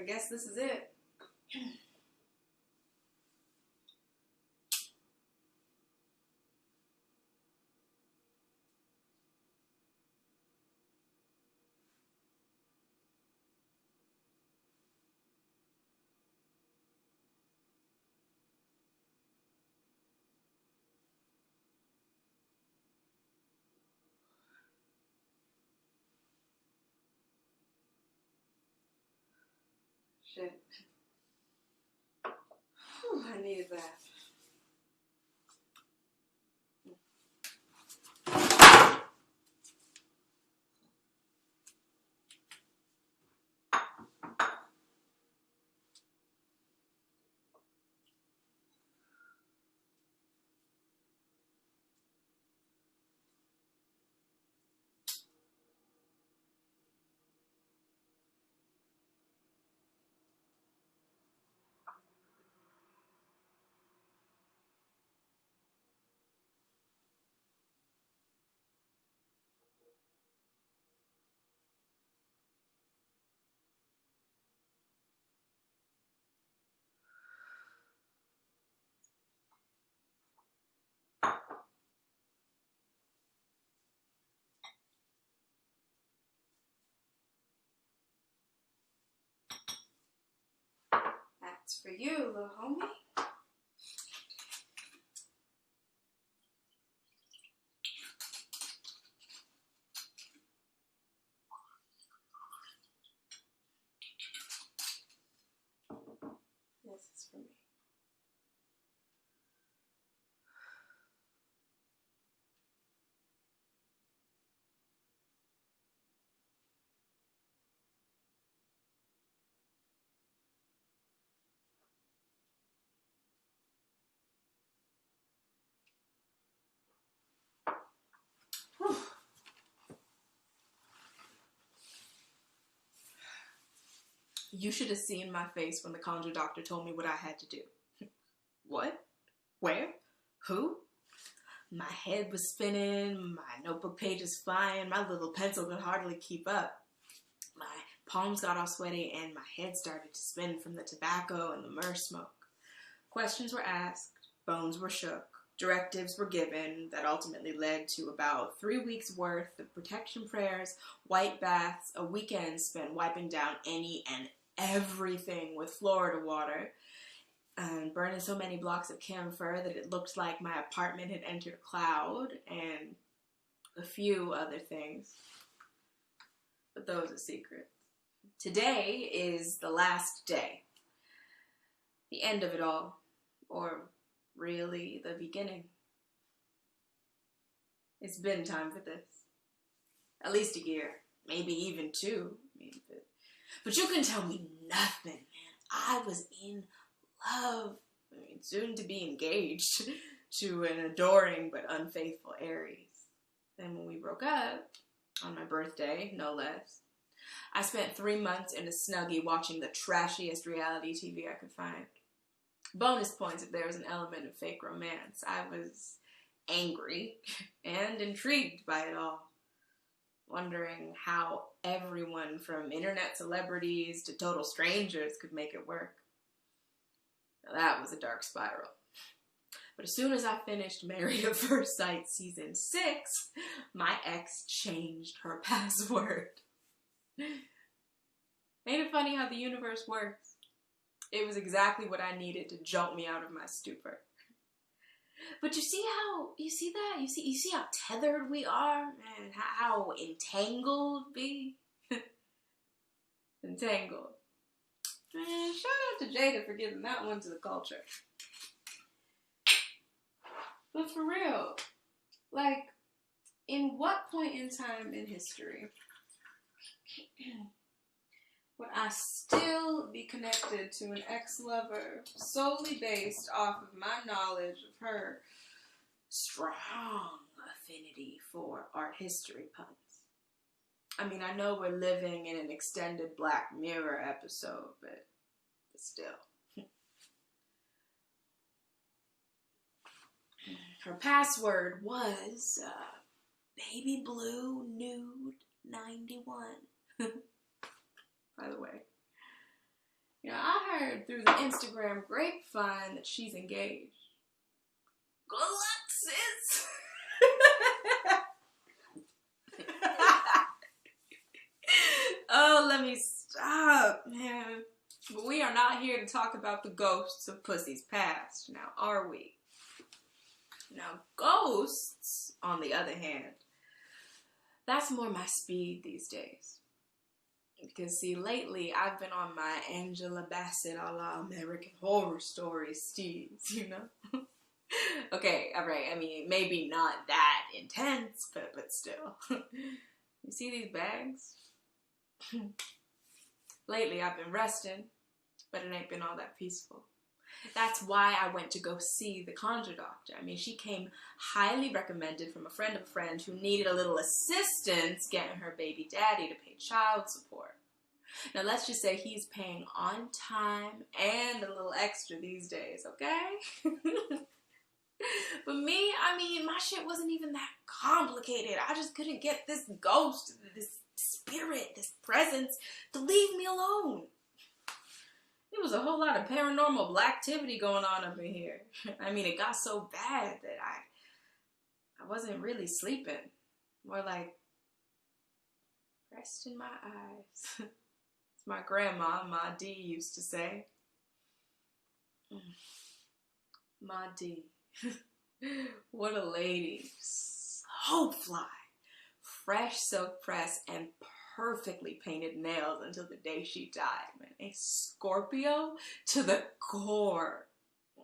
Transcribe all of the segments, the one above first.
I guess this is it. Shit. Whew, I needed that. That's for you, little homie. This is for me. Whew. You should have seen my face when the conjure doctor told me what I had to do. What? Where? Who? My head was spinning, my notebook pages flying, my little pencil could hardly keep up. My palms got all sweaty and my head started to spin from the tobacco and the myrrh smoke. Questions were asked, bones were shook, directives were given that ultimately led to about 3 weeks worth of protection prayers, white baths, a weekend spent wiping down any and everything with Florida water, and burning so many blocks of camphor that it looked like my apartment had entered a cloud, and a few other things. But those are secrets. Today is the last day. The end of it all. Or really the beginning. It's been time for this. At least a year. Maybe even 2. But you can tell me nothing, man. I was in love. Soon to be engaged to an adoring but unfaithful Aries. Then when we broke up, on my birthday, no less, I spent 3 months in a Snuggie watching the trashiest reality TV I could find. Bonus points if there was an element of fake romance. I was angry and intrigued by it all, wondering how everyone from internet celebrities to total strangers could make it work. Now that was a dark spiral. But as soon as I finished Married at First Sight Season 6, my ex changed her password. Ain't it funny how the universe works? It was exactly what I needed to jolt me out of my stupor. But you see how tethered we are, and how entangled we? Entangled. Man, shout out to Jada for giving that one to the culture. But for real, like, in what point in time in history would I still be connected to an ex-lover solely based off of my knowledge of her strong affinity for art history puns? I mean, I know we're living in an extended Black Mirror episode, but still. Her password was Baby Blue Nude 91. By the way. You know, I heard through the Instagram grapevine that she's engaged. Good luck, sis. Oh, let me stop, man. But we are not here to talk about the ghosts of pussy's past, now are we? Now, ghosts, on the other hand, that's more my speed these days. Because, see, lately I've been on my Angela Bassett a la American Horror Story steez, you know? Okay, alright, I mean, maybe not that intense, but still. You see these bags? Lately I've been resting, but it ain't been all that peaceful. That's why I went to go see the conjure doctor. I mean, she came highly recommended from a friend of a friend who needed a little assistance getting her baby daddy to pay child support. Now, let's just say he's paying on time and a little extra these days, okay? But me, I mean, my shit wasn't even that complicated. I just couldn't get this ghost, this spirit, this presence to leave me alone. There was a whole lot of paranormal activity going on up in here. I mean, it got so bad that I wasn't really sleeping. More like rest in my eyes. It's my grandma, Ma D, used to say. Ma D. What a lady. So fly. Fresh silk press and perfectly painted nails until the day she died, man. A Scorpio to the core.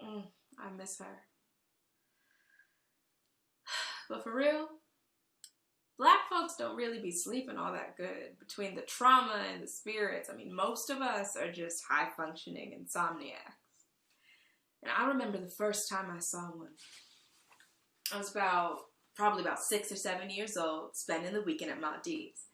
I miss her. But for real, black folks don't really be sleeping all that good. Between the trauma and the spirits, I mean, most of us are just high-functioning insomniacs. And I remember the first time I saw one. I was probably about 6 or 7 years old, spending the weekend at Ma D's.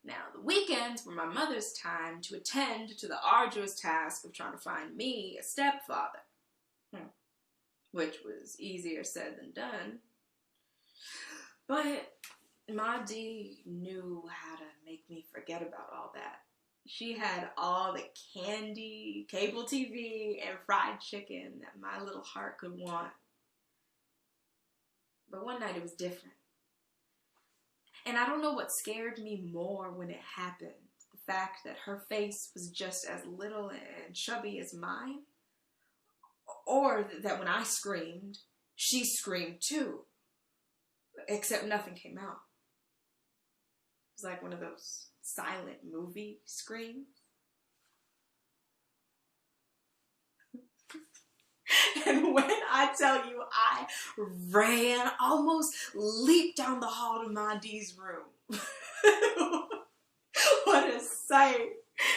Now, the weekends were my mother's time to attend to the arduous task of trying to find me a stepfather. Which was easier said than done. But Ma D knew how to make me forget about all that. She had all the candy, cable TV, and fried chicken that my little heart could want. But one night it was different. And I don't know what scared me more when it happened. The fact that her face was just as little and chubby as mine. Or that when I screamed, she screamed too. Except nothing came out. It was like one of those silent movie screams. And when I tell you I ran, almost leaped down the hall to Ma D's room. What a sight.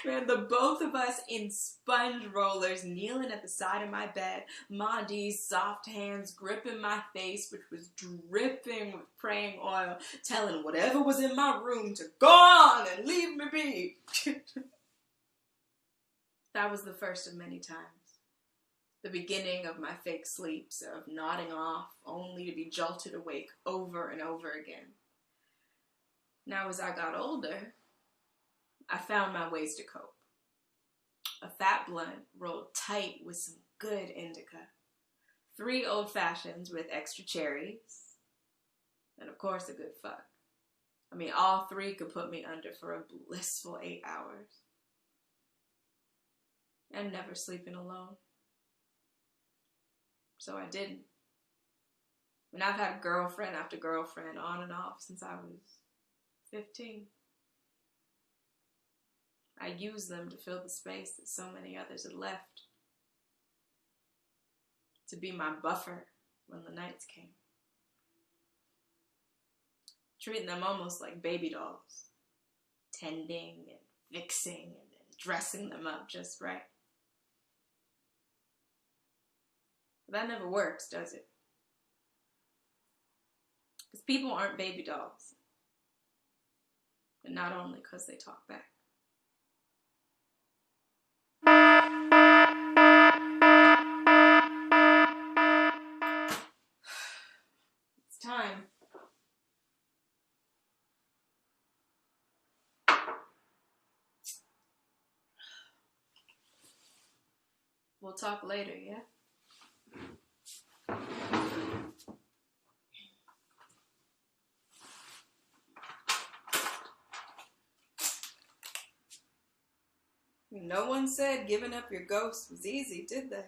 Man, the both of us in sponge rollers kneeling at the side of my bed, Ma D's soft hands gripping my face, which was dripping with praying oil, telling whatever was in my room to go on and leave me be. That was the first of many times. The beginning of my fake sleeps, of nodding off, only to be jolted awake over and over again. Now, as I got older, I found my ways to cope. A fat blunt rolled tight with some good indica. 3 old fashions with extra cherries. And of course a good fuck. I mean, all 3 could put me under for a blissful 8 hours. And never sleeping alone. So I didn't. And I've had girlfriend after girlfriend on and off since I was 15. I used them to fill the space that so many others had left. To be my buffer when the nights came. Treating them almost like baby dolls. Tending and fixing and dressing them up just right. But that never works, does it? Because people aren't baby dolls. And not only because they talk back. It's time. We'll talk later, yeah? No one said giving up your ghost was easy, did they?